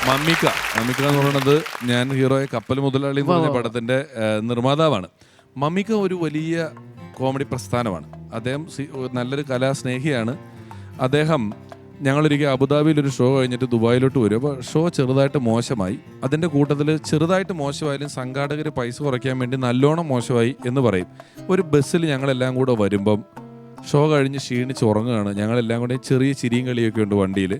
മമ്മിക്ക എന്ന് പറയുന്നത് ഞാൻ ഹീറോയെ കപ്പൽ മുതലാളി എന്ന് പറഞ്ഞ പടത്തിന്റെ നിർമ്മാതാവാണ്. മമ്മിക്ക ഒരു വലിയ കോമഡി പ്രസ്ഥാനമാണ്. അദ്ദേഹം നല്ലൊരു കലാസ്നേഹിയാണ്. അദ്ദേഹം ഞങ്ങളൊരിക്കൽ അബുദാബിയിൽ ഒരു ഷോ കഴിഞ്ഞിട്ട് ദുബായിലോട്ട് വരും. അപ്പോൾ ഷോ ചെറുതായിട്ട് മോശമായി. അതിൻ്റെ കൂട്ടത്തിൽ ചെറുതായിട്ട് മോശമായാലും സംഘാടകർ പൈസ കുറയ്ക്കാൻ വേണ്ടി നല്ലോണം മോശമായി എന്ന് പറയും. ഒരു ബസ്സിൽ ഞങ്ങളെല്ലാം കൂടെ വരുമ്പം ഷോ കഴിഞ്ഞ് ക്ഷീണിച്ച് ഉറങ്ങുകയാണ്. ഞങ്ങളെല്ലാം കൂടെ ചെറിയ ചിരിയും കളിയൊക്കെ ഉണ്ട് വണ്ടിയിൽ.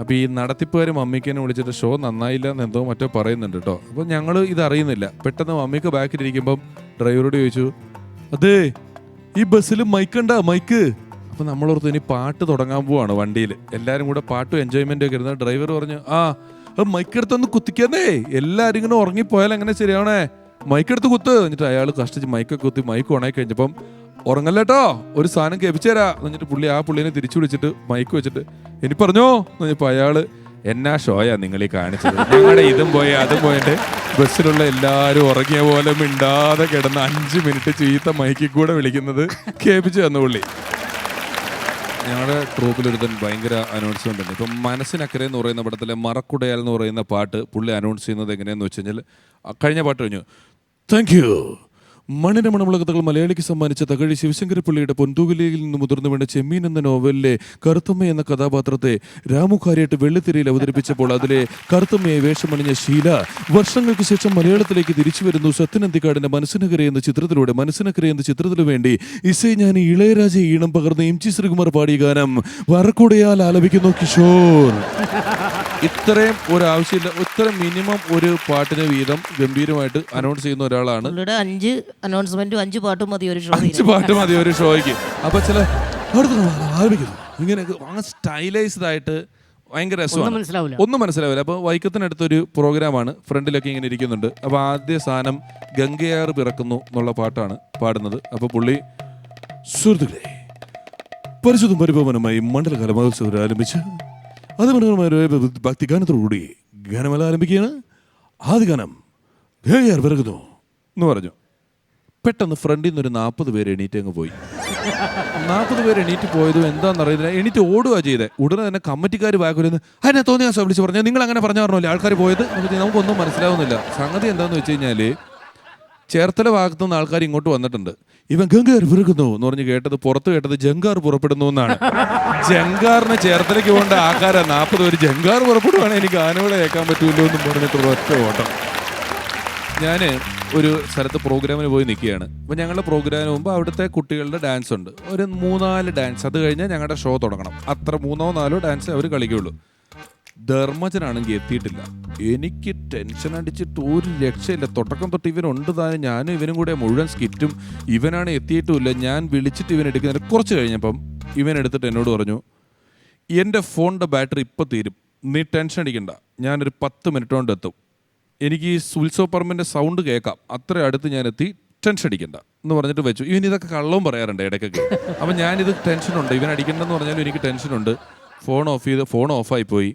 അപ്പോൾ ഈ നടത്തിപ്പുകാർ മമ്മിക്കനെ വിളിച്ചിട്ട് ഷോ നന്നായില്ല എന്ന് എന്തോ മറ്റോ പറയുന്നുണ്ട് കേട്ടോ. അപ്പോൾ ഞങ്ങൾ ഇതറിയുന്നില്ല. പെട്ടെന്ന് മമ്മിക്ക് ബാക്കിലിരിക്കുമ്പം ഡ്രൈവറോട് ചോദിച്ചു, അതേ ഈ ബസ്സിൽ മൈക്കുണ്ടാ മൈക്ക്? അപ്പോൾ നമ്മളോർത്ത് ഇനി പാട്ട് തുടങ്ങാൻ പോവാണ് വണ്ടിയിൽ. എല്ലാവരും കൂടെ പാട്ടും എൻജോയ്മെൻറ്റും ഒക്കെ ഇരുന്നത്. ഡ്രൈവർ പറഞ്ഞു, ആ മൈക്കെടുത്തൊന്ന് കുത്തിക്കാന്നേ, എല്ലാവരും ഇങ്ങനെ ഉറങ്ങിപ്പോയാൽ അങ്ങനെ ശരിയാവണേ, മൈക്കെടുത്ത് കുത്ത്. എന്നിട്ട് അയാൾ കഷ്ടിച്ച് മൈക്കൊക്കെ കുത്തി മൈക്ക് ഉണങ്ങി കഴിഞ്ഞപ്പം ഉറങ്ങല്ലേട്ടോ ഒരു സാധനം കേൾപ്പിച്ചു തരാ എന്നിട്ട് പുള്ളിനെ തിരിച്ചു വിളിച്ചിട്ട് മൈക്ക് വെച്ചിട്ട് ഇനി പറഞ്ഞോ എന്ന് പറഞ്ഞപ്പോൾ അയാൾ എന്നാ ഷോയാ നിങ്ങളീ കാണിച്ചത്, ഞങ്ങളുടെ ഇതും പോയി അതും പോയിട്ട് ബസ്സിലുള്ള എല്ലാവരും ഉറങ്ങിയ പോലെ മിണ്ടാതെ കിടന്ന് 5 മിനിറ്റ് ചീത്ത മൈക്കിൽ കൂടെ വിളിക്കുന്നത് കേൾപ്പിച്ചു തന്നു പുള്ളി. ഞങ്ങളുടെ ട്രൂപ്പിലൊരുത്തൻ ഭയങ്കര അനൗൺസ്മെന്റ് ഉണ്ട്. ഇപ്പം മനസ്സിനക്കരെ എന്ന് പറയുന്ന പടത്തിലെ മറക്കുടയാൽ എന്ന് പറയുന്ന പാട്ട് പുള്ളി അനൗൺസ് ചെയ്യുന്നത് എങ്ങനെയാന്ന് വെച്ച് കഴിഞ്ഞാൽ, കഴിഞ്ഞ പാട്ട് കഴിഞ്ഞു, താങ്ക് യു മണ്ണിന്റെ മണമുളകത്തകൾ മലയാളിക്ക് സമ്മാനിച്ച തകഴി ശിവശങ്കരപ്പിള്ളിയുടെ പൊന്തൂകലയിൽ നിന്ന് മുതിർന്നു വേണ്ട ചെമ്മീൻ എന്ന നോവലിലെ കറുത്തമ്മ എന്ന കഥാപാത്രത്തെ രാമുക്കാരിയായിട്ട് വെള്ളിത്തിരയിൽ അവതരിപ്പിച്ചപ്പോൾ അതിലെ കറുത്തമ്മയെ വേഷമണിഞ്ഞ ശീല വർഷങ്ങൾക്ക് ശേഷം മലയാളത്തിലേക്ക് തിരിച്ചു വരുന്നു. സത്യനന്ദിക്കാടിന്റെ മനസ്സിനക്കരെ എന്ന ചിത്രത്തിനു വേണ്ടി ഇസൈஞானி ഇളയരാജ ഈണം പകർന്ന് എം ജി ശ്രീകുമാർ പാടിയ ഗാനം വറക്കുടയാൽ ആലപിക്കുന്നു കിഷോർ. ഇത്രയും ഒരു ആവശ്യമില്ല, ഇത്രയും മിനിമം ഒരു പാട്ടിന് വീതം ഗംഭീരമായിട്ട് അനൗൺസ് ചെയ്യുന്ന ഒരാളാണ്. 5 അനൗൺസ്മെന്റും 5 പാട്ടും മതി ഒരു ഷോ. 5 പാട്ട് മതി ഒരു ഷോയ്ക്ക്. അപ്പൊ ചില ഇങ്ങനെ സ്റ്റൈലൈസ്ഡ് ആയിട്ട് ഭയങ്കര രസമാണ്, ഒന്നും മനസ്സിലാവില്ല. അപ്പോൾ വൈക്കത്തിനടുത്തൊരു പ്രോഗ്രാമാണ്, ഫ്രണ്ടിലൊക്കെ ഇങ്ങനെ ഇരിക്കുന്നുണ്ട്. അപ്പോൾ ആദ്യ സാധനം ഗംഗയാർ പിറക്കുന്നു എന്നുള്ള പാട്ടാണ് പാടുന്നത്. അപ്പോൾ പുള്ളി, സുഹൃത്തുക്കളെ, പരിശുദ്ധം പരിഭവനമായി മണ്ഡലകാല മഹോത്സവം ആരംഭിച്ച് അതിമനോഹരമായ ഭക്തിഗാനത്തോടുകൂടി ഗാനമെല്ലാം ആരംഭിക്കുകയാണ്. ആദ്യ ഗാനം ഗംഗയാർ പിറക്കുന്നു എന്ന് പറഞ്ഞു. പെട്ടെന്ന് ഫ്രണ്ടിൽ നിന്ന് ഒരു 40 പേര് എണീറ്റ് അങ്ങ് പോയി. 40 പേര് എണീറ്റ് പോയതും എന്താണെന്നറിയില്ല, എണീറ്റ് ഓടുക ചെയ്തേ. ഉടനെ തന്നെ കമ്മിറ്റിക്കാർ ബാക്കുവരുന്ന് അതിനെ തോന്നിയ വിളിച്ച് പറഞ്ഞു, നിങ്ങൾ അങ്ങനെ പറഞ്ഞല്ലേ ആൾക്കാർ പോയത്? നമുക്കൊന്നും മനസ്സിലാവുന്നില്ല. സംഗതി എന്താണെന്ന് വെച്ച് കഴിഞ്ഞാൽ, ചേർത്തല ഭാഗത്തു നിന്ന് ആൾക്കാർ ഇങ്ങോട്ട് വന്നിട്ടുണ്ട്. ഇവൻ ഗംഗാർ പിറക്കുന്നു എന്ന് പറഞ്ഞ് കേട്ടത്, പുറത്ത് കേട്ടത് ജങ്കാർ പുറപ്പെടുന്നു എന്നാണ്. ജങ്കാറിന് ചേർത്തലയ്ക്ക് പോകേണ്ട ആൾക്കാരാ 40 പേര്. ജങ്കാർ പുറപ്പെടുവാണെങ്കിൽ എനിക്ക് ആനകളെ കേൾക്കാൻ പറ്റൂല്ലോ എന്നും പറഞ്ഞിട്ടുള്ള ഒറ്റ ഓട്ടം. ഞാൻ ഒരു സ്ഥലത്ത് പ്രോഗ്രാമിന് പോയി നിൽക്കുകയാണ്. അപ്പോൾ ഞങ്ങളുടെ പ്രോഗ്രാമിന് മുമ്പ് അവിടുത്തെ കുട്ടികളുടെ ഡാൻസ് ഉണ്ട്, ഒരു 3-4 ഡാൻസ്. അത് കഴിഞ്ഞാൽ ഞങ്ങളുടെ ഷോ തുടങ്ങണം. അത്ര 3-4 ഡാൻസ് അവർ കളിക്കുകയുള്ളൂ. ധർമ്മജനാണെങ്കിൽ എത്തിയിട്ടില്ല. എനിക്ക് ടെൻഷൻ അടിച്ചിട്ട് ഒരു രക്ഷയില്ല. തുടക്കം തൊട്ട് ഇവനുണ്ട് താനും, ഞാനും ഇവനും കൂടെ മുഴുവൻ സ്കിറ്റും. ഇവനാണ് എത്തിയിട്ടുമില്ല. ഞാൻ വിളിച്ചിട്ട് ഇവൻ എടുക്കുന്നതിന് കുറച്ച് കഴിഞ്ഞപ്പം ഇവൻ എടുത്തിട്ട് എന്നോട് പറഞ്ഞു, എൻ്റെ ഫോണിൻ്റെ ബാറ്ററി ഇപ്പോൾ തീരും, നീ ടെൻഷൻ അടിക്കണ്ട, ഞാനൊരു 10 മിനിറ്റ് കൊണ്ട് എത്തും. എനിക്ക് ഈ ഉത്സവ പറമ്പിൻ്റെ സൗണ്ട് കേൾക്കാം, അത്ര അടുത്ത് ഞാൻ എത്തി, ടെൻഷൻ അടിക്കണ്ട എന്ന് പറഞ്ഞിട്ട് വെച്ചു. ഇവൻ ഇതൊക്കെ കള്ളവും പറയാറുണ്ട് ഇടയ്ക്കൊക്കെ. അപ്പം ഞാനിത് ടെൻഷനുണ്ട്, ഇവൻ അടിക്കണ്ടെന്ന് പറഞ്ഞാലും എനിക്ക് ടെൻഷനുണ്ട്. ഫോൺ ഓഫ് ചെയ്ത് ഫോൺ ഓഫായി പോയി.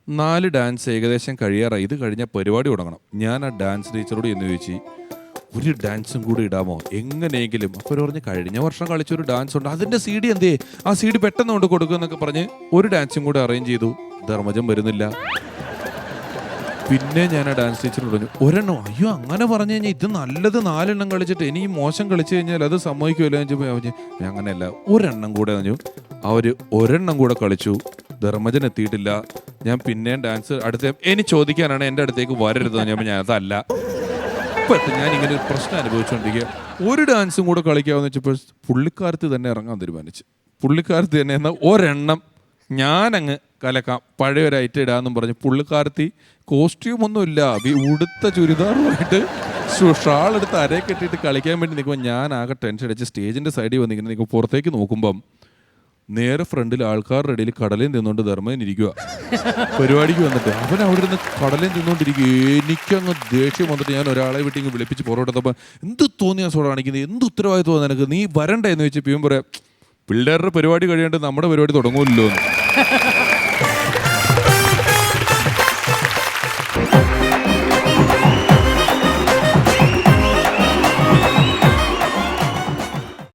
4 ഡാൻസ് ഏകദേശം കഴിയാറായി. ഇത് കഴിഞ്ഞാൽ പരിപാടി തുടങ്ങണം. ഞാൻ ആ ഡാൻസ് ടീച്ചറോട് എന്ന് ചോദിച്ചു, ഒരു ഡാൻസും കൂടി ഇടാമോ എങ്ങനെയെങ്കിലും? അപ്പോൾ പറഞ്ഞ്, കഴിഞ്ഞ വർഷം കളിച്ചൊരു ഡാൻസ് ഉണ്ട്, അതിൻ്റെ CD എന്തേ, ആ CD പെട്ടെന്ന് കൊണ്ട് കൊടുക്കുമെന്നൊക്കെ പറഞ്ഞ് ഒരു ഡാൻസും കൂടി അറേഞ്ച് ചെയ്തു. ധർമ്മജം വരുന്നില്ല. പിന്നെ ഞാൻ ആ ഡാൻസ് ടീച്ചർ പറഞ്ഞു, ഒരെണ്ണം. അയ്യോ, അങ്ങനെ പറഞ്ഞു കഴിഞ്ഞാൽ ഇത് നല്ലത് 4 എണ്ണം കളിച്ചിട്ട് ഇനി മോശം കളിച്ചു കഴിഞ്ഞാൽ അത് സമ്മതിക്കുമല്ലോ എന്ന് ചോദിച്ചപ്പോൾ അങ്ങനെയല്ല, ഒരെണ്ണം കൂടെ പറഞ്ഞു. അവർ ഒരെണ്ണം കൂടെ കളിച്ചു. ധർമ്മജൻ എത്തിയിട്ടില്ല. ഞാൻ പിന്നെയും ഡാൻസ് ഇനി ചോദിക്കാനാണ് എൻ്റെ അടുത്തേക്ക് വരരുത് ഞാൻ അതല്ല. ഇപ്പം ഞാനിങ്ങനെ ഒരു പ്രശ്നം അനുഭവിച്ചുകൊണ്ടിരിക്കുക. ഒരു ഡാൻസും കൂടെ കളിക്കാമെന്ന് വെച്ചപ്പോൾ പുള്ളിക്കാരത്തി തന്നെ ഇറങ്ങാൻ തീരുമാനിച്ചു. പുള്ളിക്കാരത്തി തന്നെ എന്നാൽ ഒരെണ്ണം ഞാനങ്ങ് കലക്കാം, പഴയ ഒരു ഐറ്റം ഇടാമെന്നും പറഞ്ഞ് പുള്ളിക്കാരത്തി കോസ്റ്റ്യൂമൊന്നുമില്ല, ഉടുത്ത ചുരിദാറുമായിട്ട് ഷാളെടുത്ത് അരയെ കെട്ടിയിട്ട് കളിക്കാൻ വേണ്ടി നിൽക്കുമ്പോൾ ഞാൻ ആകെ ടെൻഷൻ അടിച്ച് സ്റ്റേജിൻ്റെ സൈഡിൽ വന്നിങ്ങനെ നിൽക്കുമ്പോൾ പുറത്തേക്ക് നോക്കുമ്പം നേരെ ഫ്രണ്ടിൽ ആൾക്കാരുടെ ഇടയിൽ കടലയും തിന്നുകൊണ്ട് ധർമ്മൻ ഇരിക്കുക. പരിപാടിക്ക് വന്നിട്ട് അവൻ അവിടെ ഇരുന്ന് കടലയും തിന്നുകൊണ്ടിരിക്കുക. എനിക്കങ്ങ് ദേഷ്യം വന്നിട്ട് ഞാൻ ഒരാളെ വിട്ട് ഇങ്ങ് വിളിപ്പിച്ച് പുറത്തെടുത്തപ്പോൾ, എന്ത് തോന്നിയാ സോടെ കാണിക്കുന്നത്, എന്ത് ഉത്തരവാദിത്വം നിനക്ക്, നീ വരണ്ടേ എന്ന് വെച്ച് പിയും പറയാം, പിള്ളേരുടെ പരിപാടി കഴിയാണ്ട് നമ്മുടെ പരിപാടി തുടങ്ങൂല്ലോ എന്ന്.